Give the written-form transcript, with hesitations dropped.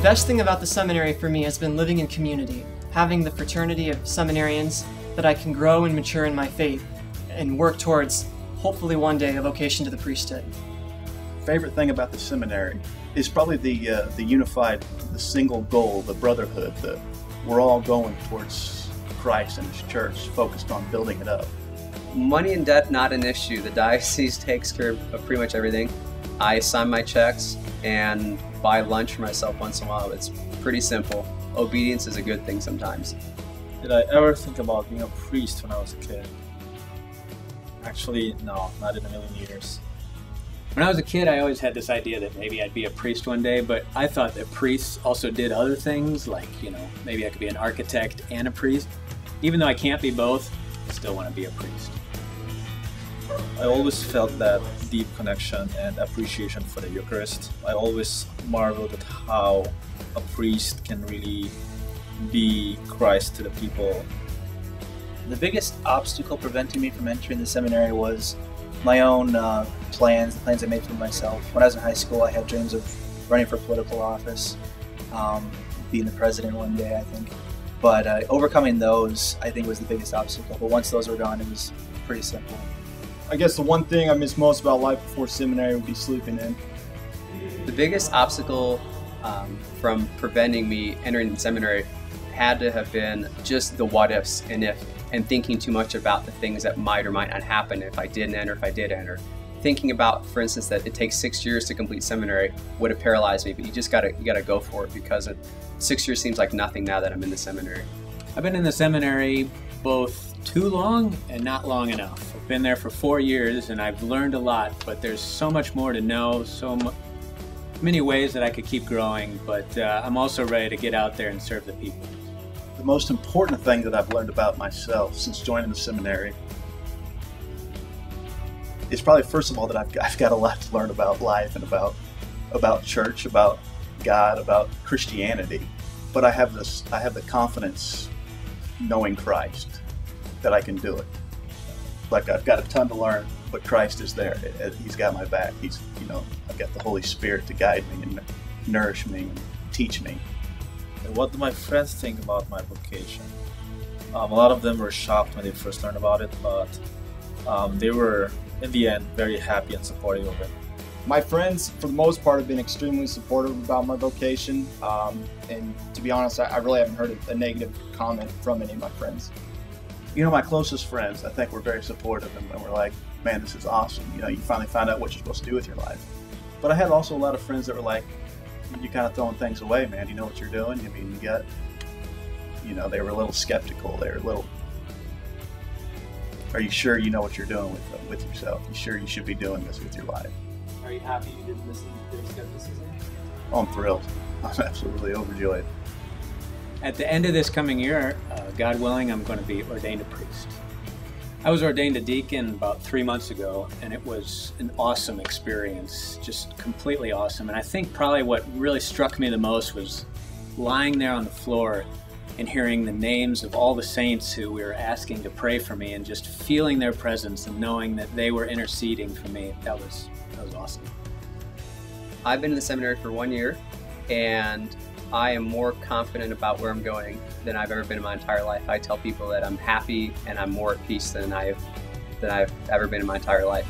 best thing about the seminary for me has been living in community, having the fraternity of seminarians that I can grow and mature in my faith and work towards, hopefully one day, a vocation to the priesthood. Favorite thing about the seminary is probably the unified, the single goal, the brotherhood, we're all going towards Christ and His church, focused on building it up. Money and debt, not an issue. The diocese takes care of pretty much everything. I sign my checks and buy lunch for myself once in a while. It's pretty simple. Obedience is a good thing sometimes. Did I ever think about being a priest when I was a kid? Actually, no, not in a million years. When I was a kid, I always had this idea that maybe I'd be a priest one day, but I thought that priests also did other things, like, maybe I could be an architect and a priest. Even though I can't be both, I still want to be a priest. I always felt that deep connection and appreciation for the Eucharist. I always marveled at how a priest can really be Christ to the people. The biggest obstacle preventing me from entering the seminary was my own plans, the plans I made for myself. When I was in high school, I had dreams of running for political office, being the president one day, I think. But overcoming those, I think, was the biggest obstacle. But once those were gone, it was pretty simple. I guess the one thing I miss most about life before seminary would be sleeping in. The biggest obstacle from preventing me entering the seminary had to have been just the what ifs and thinking too much about the things that might or might not happen if I didn't enter, if I did enter. Thinking about, for instance, that it takes 6 years to complete seminary would have paralyzed me, but you gotta go for it, because 6 years seems like nothing now that I'm in the seminary. I've been in the seminary both too long and not long enough. I've been there for 4 years and I've learned a lot, but there's so much more to know, many ways that I could keep growing, but I'm also ready to get out there and serve the people. The most important thing that I've learned about myself since joining the seminary is probably, first of all, that I've got a lot to learn about life and about church, about God, about Christianity. But I have the confidence, knowing Christ, that I can do it. Like, I've got a ton to learn, but Christ is there. He's got my back. I've got the Holy Spirit to guide me and nourish me and teach me. And what do my friends think about my vocation? A lot of them were shocked when they first learned about it, but they were, in the end, very happy and supportive of it. My friends, for the most part, have been extremely supportive about my vocation, and to be honest, I really haven't heard a negative comment from any of my friends. My closest friends, I think, were very supportive, and we're like, man, this is awesome. You finally found out what you're supposed to do with your life. But I had also a lot of friends that were like, you're kind of throwing things away, man. You know what you're doing? I mean, they were a little skeptical. They were a little, are you sure you know what you're doing with yourself? You sure you should be doing this with your life? Are you happy you didn't listen to their skepticism? Oh, I'm thrilled. I'm absolutely overjoyed. At the end of this coming year, God willing, I'm going to be ordained a priest. I was ordained a deacon about 3 months ago, and it was an awesome experience, just completely awesome. And I think probably what really struck me the most was lying there on the floor and hearing the names of all the saints who we were asking to pray for me, and just feeling their presence and knowing that they were interceding for me. That was awesome. I've been in the seminary for 1 year, and I am more confident about where I'm going than I've ever been in my entire life. I tell people that I'm happy and I'm more at peace than I've ever been in my entire life.